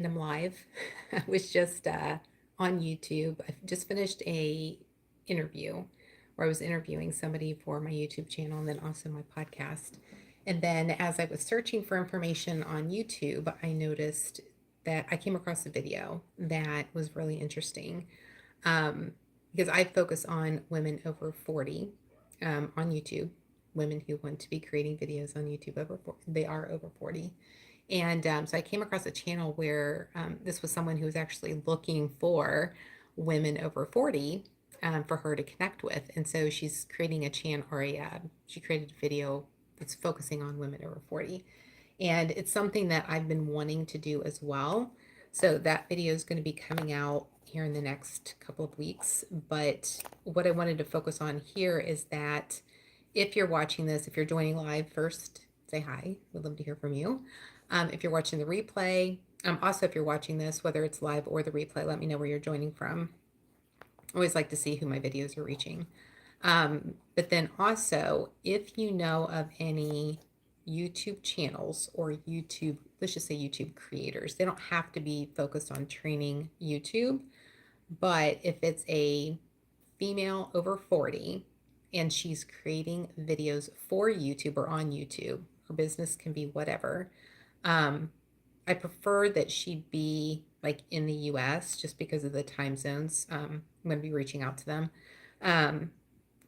And I'm live. I was just on YouTube. I just finished a interview where I was interviewing somebody for my YouTube channel and then also my podcast. And then as I was searching for information on YouTube, I noticed that I came across a video that was really interesting, um, because I focus on women over 40 on YouTube, women who want to be creating videos on YouTube over 40, they are over 40. And so I came across a channel where this was someone who was actually looking for women over 40 for her to connect with. And so she's creating a channel or she created a video that's focusing on women over 40. And it's something that I've been wanting to do as well. So that video is going to be coming out here in the next couple of weeks. But what I wanted to focus on here is that if you're watching this, if you're joining live, first say hi. We'd love to hear from you. If you're watching the replay, also if you're watching this, whether it's live or the replay, let me know where you're joining from. I always like to see who my videos are reaching. But then also, if you know of any YouTube channels or YouTube, let's just say YouTube creators, they don't have to be focused on training YouTube, but if it's a female over 40 and she's creating videos for YouTube or on YouTube, her business can be whatever. I prefer that she be like in the US just because of the time zones. I'm going to be reaching out to them. Um,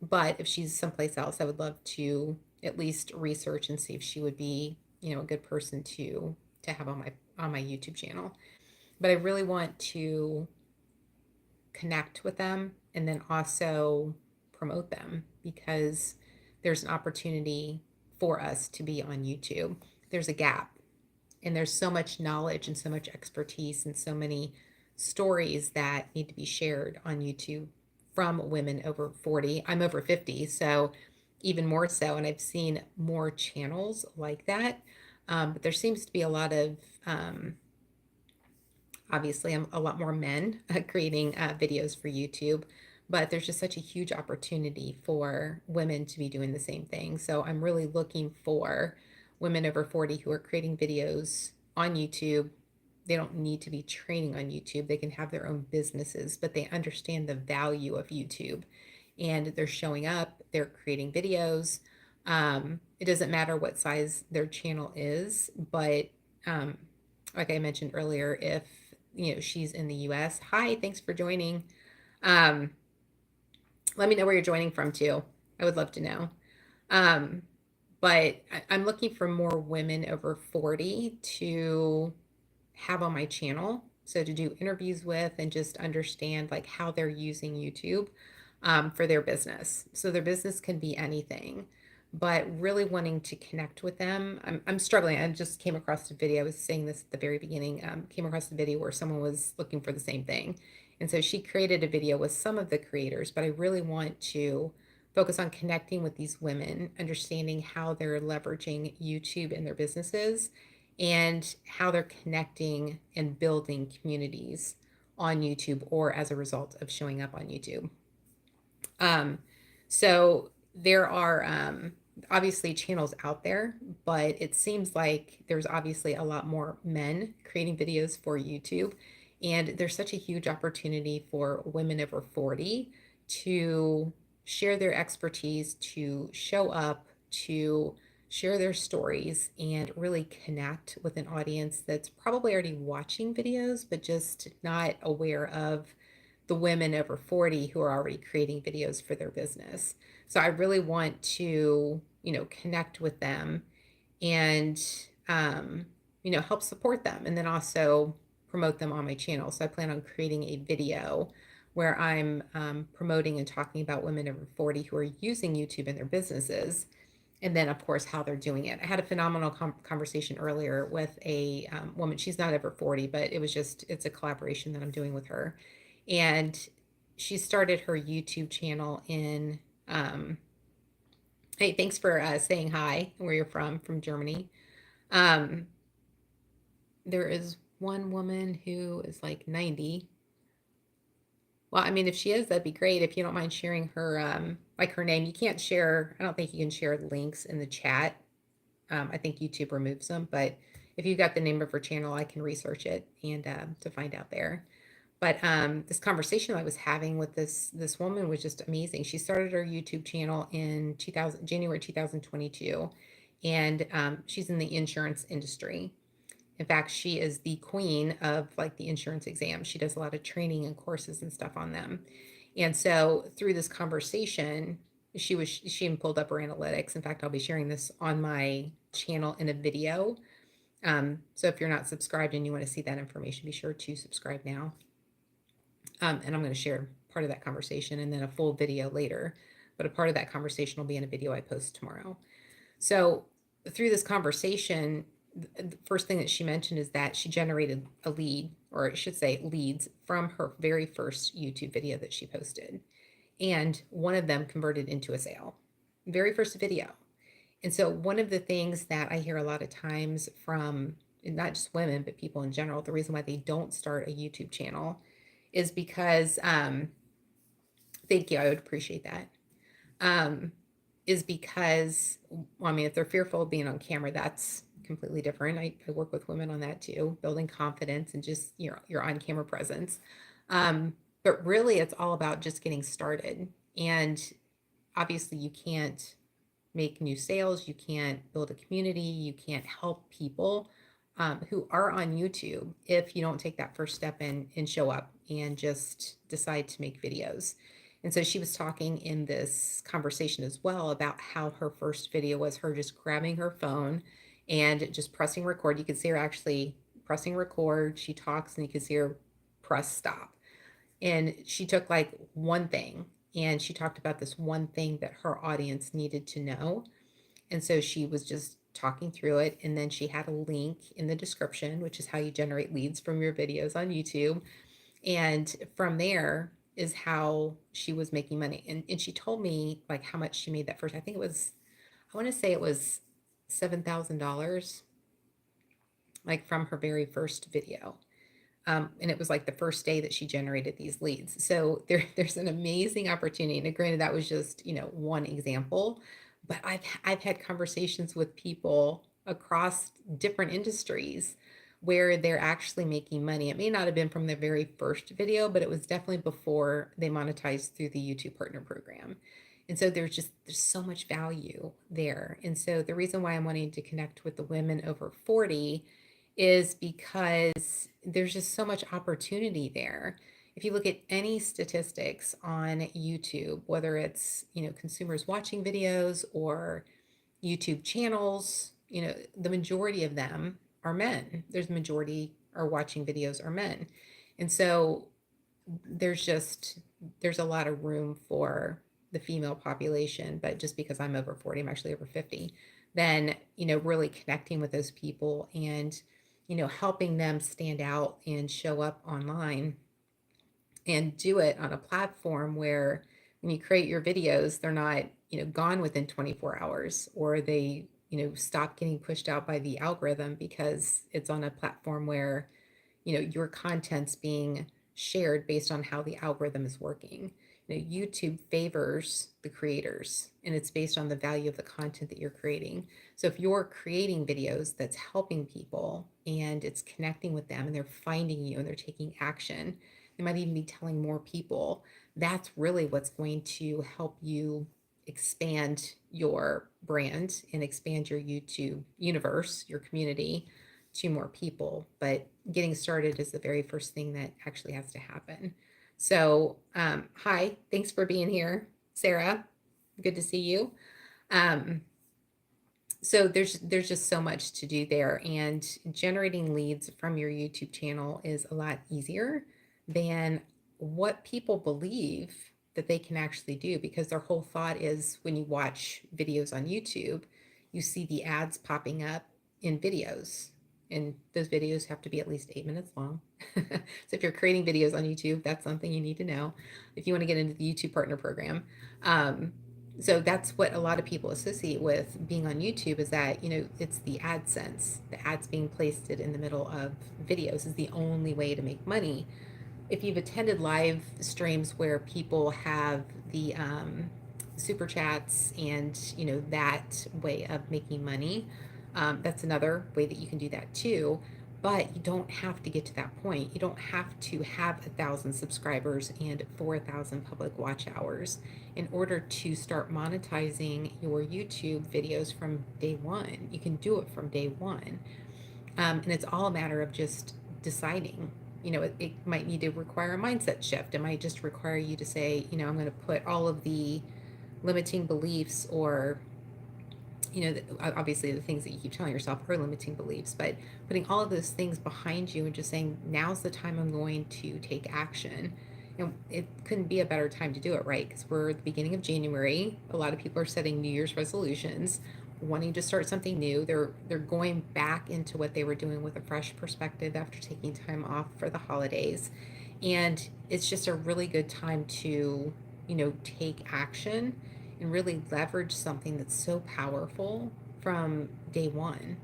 but if she's someplace else, I would love to at least research and see if she would be, a good person to have on my YouTube channel. But I really want to connect with them and then also promote them because there's an opportunity for us to be on YouTube. There's a gap and there's so much knowledge and so much expertise and so many stories that need to be shared on YouTube from women over 40. I'm over 50, so even more so. And I've seen more channels like that. But there seems to be a lot of, obviously, a lot more men creating videos for YouTube. But there's just such a huge opportunity for women to be doing the same thing. So I'm really looking for women over 40 who are creating videos on YouTube. They don't need to be training on YouTube. They can have their own businesses, but they understand the value of YouTube and they're showing up, they're creating videos. It doesn't matter what size their channel is, but um, like I mentioned earlier, if she's in the US, hi, thanks for joining. Um, Let me know where you're joining from too. I would love to know. Um, but I'm looking for more women over 40 to have on my channel. So to do interviews with and just understand like how they're using YouTube for their business. So their business can be anything, but really wanting to connect with them. I'm struggling. I just came across a video. I was saying this at the very beginning. Came across a video where someone was looking for the same thing. And so she created a video with some of the creators, but I really want to focus on connecting with these women, understanding how they're leveraging YouTube in their businesses and how they're connecting and building communities on YouTube or as a result of showing up on YouTube. Um, so there are obviously channels out there, but it seems like there's obviously a lot more men creating videos for YouTube. And there's such a huge opportunity for women over 40 to share their expertise, to show up, to share their stories, and really connect with an audience that's probably already watching videos, but just not aware of the women over 40 who are already creating videos for their business. So I really want to, connect with them and, help support them and then also promote them on my channel. So I plan on creating a video where I'm promoting and talking about women over 40 who are using YouTube in their businesses. And then, of course, how they're doing it. I had a phenomenal conversation earlier with a woman. She's not over 40, but it's a collaboration that I'm doing with her. And she started her YouTube channel in, hey, thanks for saying hi, where you're from Germany. Um, there is one woman who is like 90. Well, I mean, if she is, that'd be great. If you don't mind sharing her, like her name, you can't share, I don't think you can share links in the chat. I think YouTube removes them, but If you got the name of her channel, I can research it and to find out there. But this conversation I was having with this woman was just amazing. She started her YouTube channel in 2000 January 2022, and she's in the insurance industry. In fact, she is the queen of like the insurance exams. She does a lot of training and courses and stuff on them. And so through this conversation, she even pulled up her analytics. In fact, I'll be sharing this on my channel in a video. So if you're not subscribed and you want to see that information, be sure to subscribe now. And I'm going to share part of that conversation and then a full video later. But a part of that conversation will be in a video I post tomorrow. So through this conversation, the first thing that she mentioned is that she generated a lead, or I should say leads, from her very first YouTube video that she posted. And one of them converted into a sale. Very first video. And so one of the things that I hear a lot of times from not just women, but people in general, the reason why they don't start a YouTube channel is because, thank you, I would appreciate that. Is because, well, I mean, if they're fearful of being on camera, that's completely different. I work with women on that too, building confidence and just your on camera presence. But really, it's all about just getting started. And obviously, you can't make new sales, you can't build a community, you can't help people who are on YouTube if you don't take that first step and show up and just decide to make videos. And so she was talking in this conversation as well about how her first video was her just grabbing her phone and just pressing record. You can see her actually pressing record. She talks and you can see her press stop. And she took like one thing and she talked about this one thing that her audience needed to know. And so she was just talking through it. And then she had a link in the description, which is how you generate leads from your videos on YouTube. And from there is how she was making money. And she told me like how much she made that first. I think it was, I want to say it was $7,000, like from her very first video. And it was like the first day that she generated these leads. So there's an amazing opportunity. And granted, that was just, one example, but I've had conversations with people across different industries where they're actually making money. It may not have been from their very first video, but it was definitely before they monetized through the YouTube Partner Program. And so there's so much value there. And so the reason why I'm wanting to connect with the women over 40 is because there's just so much opportunity there. If you look at any statistics on YouTube, whether it's, consumers watching videos or YouTube channels, the majority of them are men. There's the majority are watching videos are men. And so there's a lot of room for the female population, but just because I'm over 40, I'm actually over 50, then, really connecting with those people and, helping them stand out and show up online and do it on a platform where when you create your videos, they're not, gone within 24 hours, or they, stop getting pushed out by the algorithm because it's on a platform where, your content's being shared based on how the algorithm is working. YouTube favors the creators and it's based on the value of the content that you're creating. So if you're creating videos that's helping people and it's connecting with them and they're finding you and they're taking action, they might even be telling more people, that's really what's going to help you expand your brand and expand your YouTube universe, your community, to more people. But getting started is the very first thing that actually has to happen. So, hi, thanks for being here, Sarah. Good to see you. So there's just so much to do there, and generating leads from your YouTube channel is a lot easier than what people believe that they can actually do, because their whole thought is when you watch videos on YouTube, you see the ads popping up in videos, and those videos have to be at least 8 minutes long. So if you're creating videos on YouTube, that's something you need to know if you want to get into the YouTube Partner Program. So that's what a lot of people associate with being on YouTube, is that, it's the AdSense. The ads being placed in the middle of videos is the only way to make money. If you've attended live streams where people have the super chats and, that way of making money, That's another way that you can do that too. But you don't have to get to that point. You don't have to have 1,000 subscribers and 4,000 public watch hours in order to start monetizing your YouTube videos from day one. You can do it from day one. And it's all a matter of just deciding. It might need to require a mindset shift. It might just require you to say, I'm going to put all of the limiting beliefs, or obviously the things that you keep telling yourself are limiting beliefs, but putting all of those things behind you and just saying, now's the time I'm going to take action. And it couldn't be a better time to do it, right? Because we're at the beginning of January. A lot of people are setting New Year's resolutions, wanting to start something new. They're going back into what they were doing with a fresh perspective after taking time off for the holidays. And it's just a really good time to, take action and really leverage something that's so powerful from day one.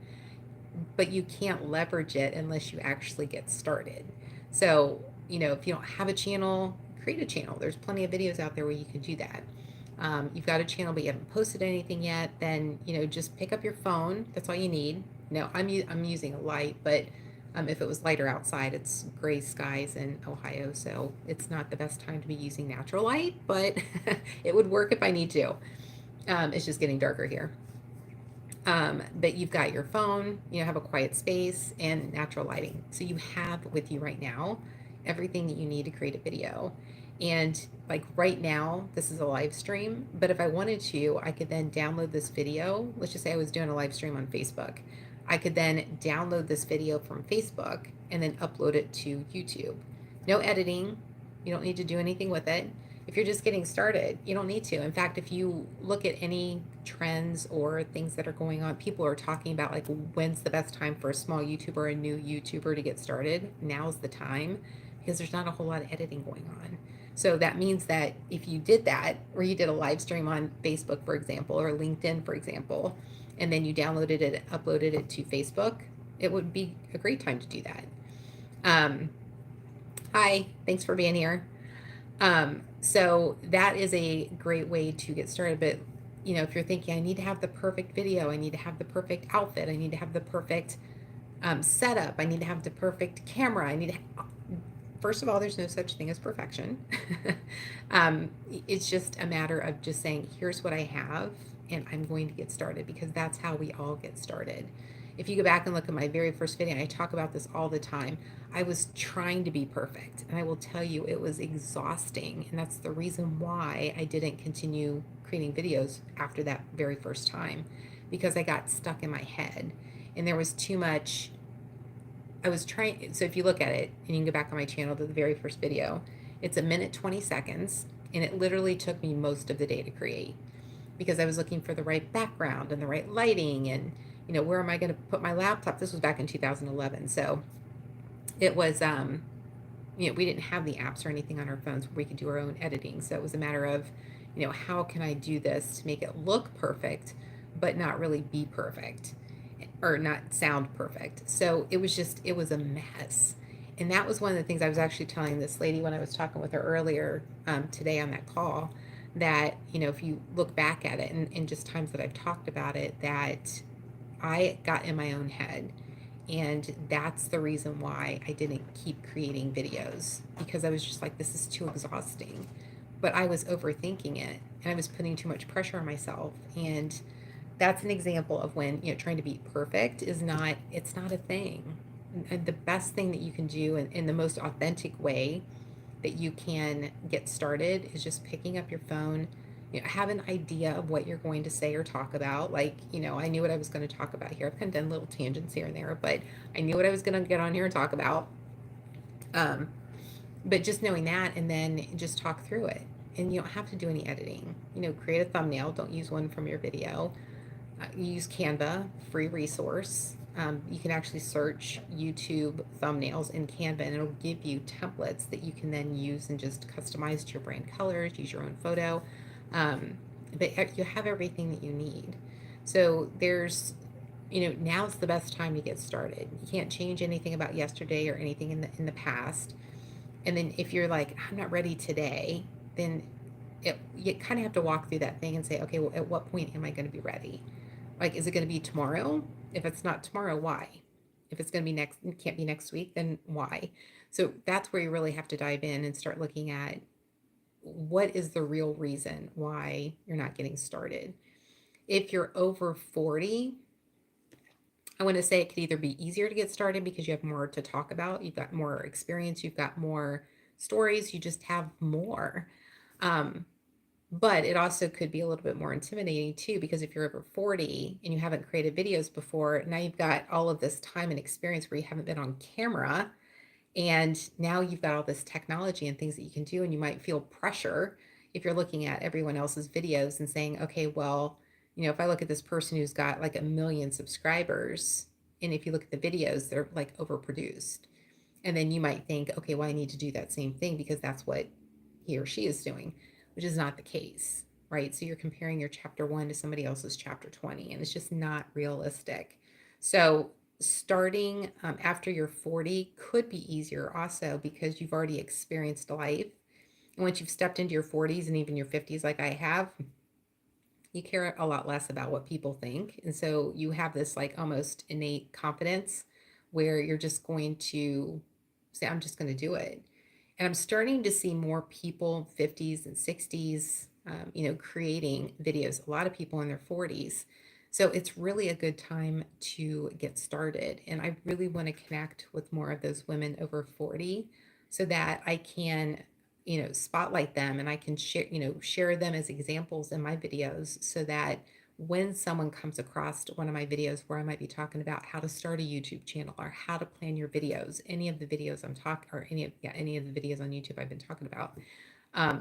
But you can't leverage it unless you actually get started. So, if you don't have a channel, create a channel. There's plenty of videos out there where you can do that. You've got a channel but you haven't posted anything yet, then just pick up your phone. That's all you need. I'm using a light, but if it was lighter outside, it's gray skies in Ohio, so it's not the best time to be using natural light, but it would work if I need to. It's just getting darker here. But you've got your phone, have a quiet space and natural lighting. So you have with you right now everything that you need to create a video. And like right now, this is a live stream, but if I wanted to, I could then download this video. Let's just say I was doing a live stream on Facebook. I could then download this video from Facebook and then upload it to YouTube. No editing. You don't need to do anything with it. If you're just getting started, you don't need to. In fact, if you look at any trends or things that are going on, people are talking about like, when's the best time for a small YouTuber, a new YouTuber to get started? Now's the time, because there's not a whole lot of editing going on. So that means that if you did that, or you did a live stream on Facebook, for example, or LinkedIn, for example, and then you downloaded it, uploaded it to Facebook, it would be a great time to do that. Hi, thanks for being here. So that is a great way to get started. But, if you're thinking, I need to have the perfect video, I need to have the perfect outfit, I need to have the perfect setup, I need to have the perfect camera, first of all, there's no such thing as perfection. It's just a matter of just saying, here's what I have, and I'm going to get started, because that's how we all get started. If you go back and look at my very first video, and I talk about this all the time, I was trying to be perfect. And I will tell you, it was exhausting. And that's the reason why I didn't continue creating videos after that very first time, because I got stuck in my head. And there was too much. I was trying. So if you look at it, and you can go back on my channel to the very first video, it's 1 minute 20 seconds. And it literally took me most of the day to create, because I was looking for the right background and the right lighting, and where am I going to put my laptop? This was back in 2011. So it was, we didn't have the apps or anything on our phones where we could do our own editing. So it was a matter of, how can I do this to make it look perfect, but not really be perfect, or not sound perfect. So it was a mess. And that was one of the things I was actually telling this lady when I was talking with her earlier today on that call, that, if you look back at it, and just times that I've talked about it, that I got in my own head. And that's the reason why I didn't keep creating videos, because I was just like, this is too exhausting. But I was overthinking it, and I was putting too much pressure on myself. And that's an example of when, trying to be perfect it's not a thing. And the best thing that you can do, in the most authentic way that you can get started, is just picking up your phone. Have an idea of what you're going to say or talk about. Like, I knew what I was going to talk about here. I've kind of done little tangents here and there, but I knew what I was going to get on here and talk about. But just knowing that, and then just talk through it. And you don't have to do any editing. Create a thumbnail. Don't use one from your video. Use Canva, free resource. You can actually search YouTube thumbnails in Canva, and it'll give you templates that you can then use and just customize to your brand colors, use your own photo. But you have everything that you need. So there's, now's the best time to get started. You can't change anything about yesterday or anything in the past. And then if you're like, I'm not ready today, then you kind of have to walk through that thing and say, okay, well, at what point am I going to be ready? Like, is it going to be tomorrow? If it's not tomorrow, why? If it's going to be next, can't be next week, then why? So that's where you really have to dive in and start looking at what is the real reason why you're not getting started. If you're over 40, I want to say it could either be easier to get started because you have more to talk about, you've got more experience, you've got more stories, you just have more. Um, but it also could be a little bit more intimidating too, because if you're over 40 and you haven't created videos before, now you've got all of this time and experience where you haven't been on camera. And now you've got all this technology and things that you can do, and you might feel pressure if you're looking at everyone else's videos and saying, okay, well, if I look at this person who's got like 1 million subscribers, and if you look at the videos, they're like overproduced. And then you might think, okay, well, I need to do that same thing because that's what he or she is doing, which is not the case, right? So you're comparing your chapter 1 to somebody else's chapter 20, and it's just not realistic. So starting after you're 40 could be easier also because you've already experienced life. And once you've stepped into your 40s and even your 50s, like I have, you care a lot less about what people think. And so you have this like almost innate confidence where you're just going to say, I'm just going to do it. And I'm starting to see more people, 50s and 60s, creating videos, a lot of people in their 40s. So it's really a good time to get started. And I really want to connect with more of those women over 40 so that I can spotlight them, and I can share them as examples in my videos so that when someone comes across one of my videos where I might be talking about how to start a YouTube channel or how to plan your videos, any of the videos I'm talking, or any of the videos on YouTube I've been talking about,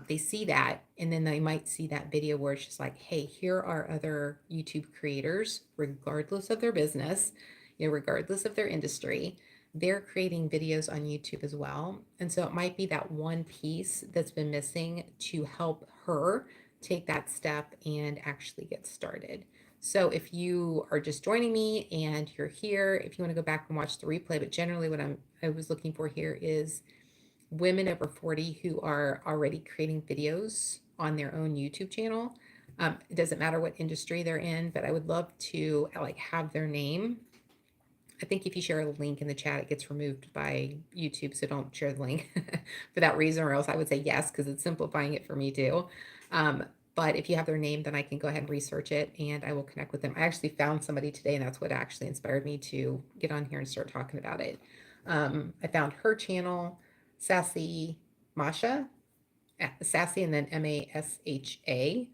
they see that, and then they might see that video where it's just like, hey, here are other YouTube creators, regardless of their business, regardless of their industry, they're creating videos on YouTube as well. And so it might be that one piece that's been missing to help her take that step and actually get started. So if you are just joining me and you're here, if you want to go back and watch the replay, but generally what I was looking for here is women over 40 who are already creating videos on their own YouTube channel. It doesn't matter what industry they're in, but I would love to like have their name. I think if you share a link in the chat, it gets removed by YouTube, so don't share the link for that reason, or else I would say yes, because it's simplifying it for me too. Um, but if you have their name, then I can go ahead and research it and I will connect with them. I actually found somebody today, and that's what actually inspired me to get on here and start talking about it. I found her channel, Sassy Masha, Sassy, and then Masha.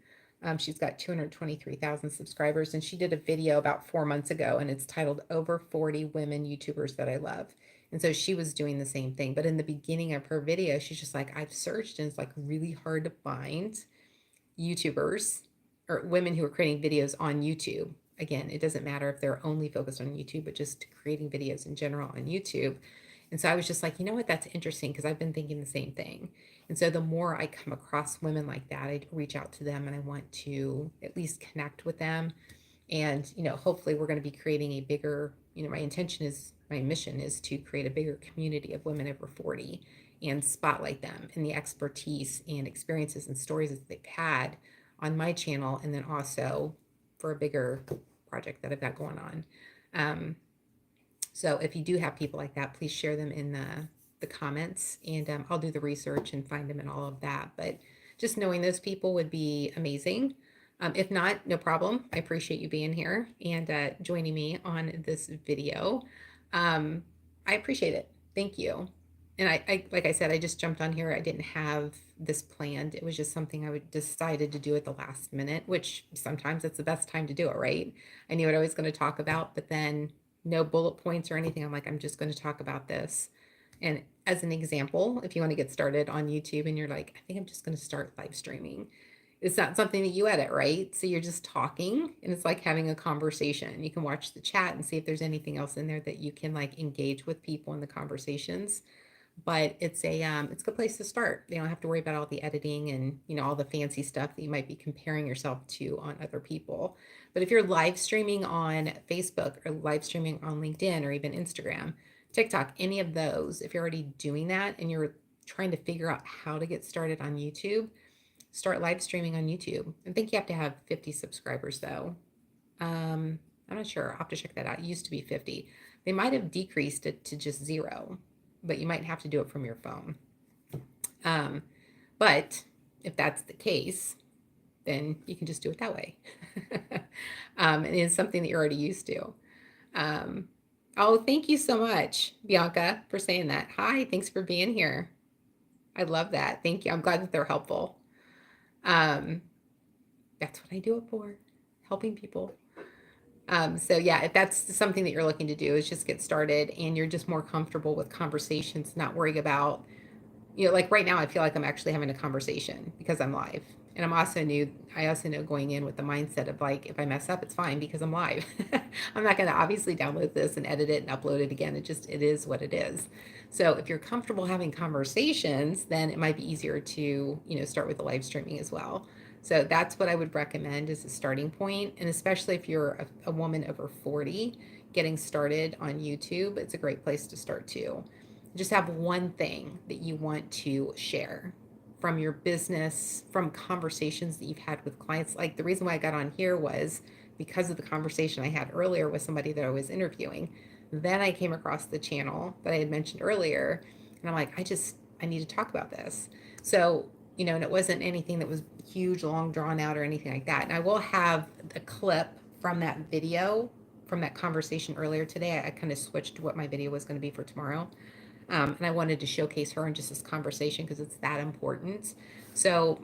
She's got 223,000 subscribers, and she did a video about 4 months ago, and it's titled Over 40 Women YouTubers That I Love. And so she was doing the same thing. But in the beginning of her video, she's just like, I've searched, and it's like really hard to find YouTubers or women who are creating videos on YouTube. Again, it doesn't matter if they're only focused on YouTube, but just creating videos in general on YouTube. And so I was just like, you know what, that's interesting because I've been thinking the same thing. And so the more I come across women like that, I reach out to them and I want to at least connect with them. And, hopefully we're going to be creating a bigger, my mission is to create a bigger community of women over 40 and spotlight them and the expertise and experiences and stories that they've had on my channel. And then also for a bigger project that I've got going on. So if you do have people like that, please share them in the comments, and I'll do the research and find them and all of that. But just knowing those people would be amazing. If not, no problem. I appreciate you being here and joining me on this video. I appreciate it. Thank you. And I, like I said, I just jumped on here. I didn't have this planned. It was just something I would decided to do at the last minute, which sometimes it's the best time to do it, right? I knew what I was going to talk about, but then no bullet points or anything. I'm like, I'm just going to talk about this. And as an example, if you want to get started on YouTube and you're like, I think I'm just going to start live streaming. It's not something that you edit, right? So you're just talking and it's like having a conversation. You can watch the chat and see if there's anything else in there that you can like engage with people in the conversations. But it's a good place to start. You don't have to worry about all the editing and all the fancy stuff that you might be comparing yourself to on other people. But if you're live streaming on Facebook or live streaming on LinkedIn or even Instagram, TikTok, any of those, if you're already doing that and you're trying to figure out how to get started on YouTube, start live streaming on YouTube. I think you have to have 50 subscribers though. I'm not sure. I'll have to check that out. It used to be 50. They might have decreased it to just 0, but you might have to do it from your phone. Um, but if that's the case, then you can just do it that way. And it's something that you're already used to. Um, oh, thank you so much, Bianca, for saying that. Hi, thanks for being here. I love that. Thank you. I'm glad that they're helpful. Um, that's what I do it for, helping people. So yeah, if that's something that you're looking to do, is just get started and you're just more comfortable with conversations, not worrying about, like right now, I feel like I'm actually having a conversation because I'm live. And I also know going in with the mindset of like, if I mess up, it's fine because I'm live. I'm not going to obviously download this and edit it and upload it again. It is what it is. So if you're comfortable having conversations, then it might be easier to, start with the live streaming as well. So that's what I would recommend as a starting point. And especially if you're a woman over 40 getting started on YouTube, it's a great place to start too. Just have one thing that you want to share from your business, from conversations that you've had with clients. Like the reason why I got on here was because of the conversation I had earlier with somebody that I was interviewing. Then I came across the channel that I had mentioned earlier, and I'm like, I need to talk about this. So, and it wasn't anything that was huge, long, drawn out, or anything like that. And I will have a clip from that video, from that conversation earlier today. I kind of switched what my video was going to be for tomorrow. And I wanted to showcase her in just this conversation because it's that important. So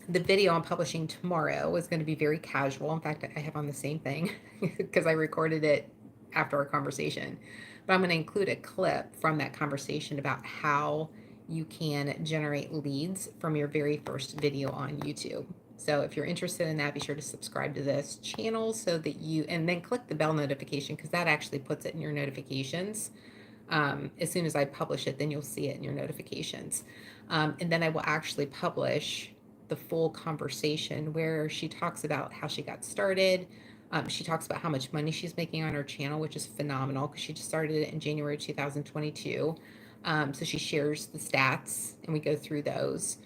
the video I'm publishing tomorrow is going to be very casual. In fact, I have on the same thing because I recorded it after our conversation. But I'm going to include a clip from that conversation about how you can generate leads from your very first video on YouTube. So if you're interested in that, be sure to subscribe to this channel so that and then click the bell notification because that actually puts it in your notifications. As soon as I publish it, then you'll see it in your notifications. And then I will actually publish the full conversation where she talks about how she got started. She talks about how much money she's making on her channel, which is phenomenal because she just started it in January 2022. So she shares the stats and we go through those.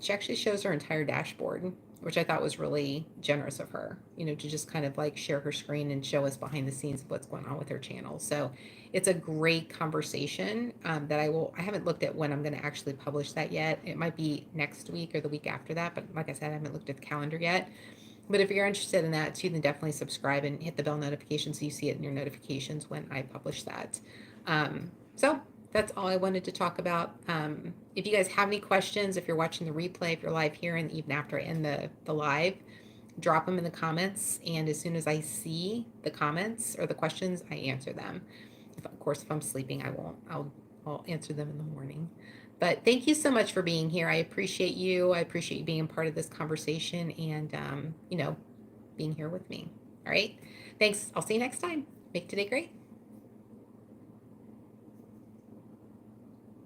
She actually shows her entire dashboard, which I thought was really generous of her, to just kind of like share her screen and show us behind the scenes of what's going on with her channel. So it's a great conversation that I haven't looked at when I'm going to actually publish that yet. It might be next week or the week after that. But like I said, I haven't looked at the calendar yet. But if you're interested in that too, then definitely subscribe and hit the bell notification so you see it in your notifications when I publish that. So that's all I wanted to talk about. If you guys have any questions, if you're watching the replay, if you're live here, and even after I end the live, drop them in the comments. And as soon as I see the comments or the questions, I answer them. Of course, if I'm sleeping, I won't. I'll answer them in the morning. But thank you so much for being here. I appreciate you. I appreciate you being a part of this conversation and, being here with me. All right. Thanks. I'll see you next time. Make today great.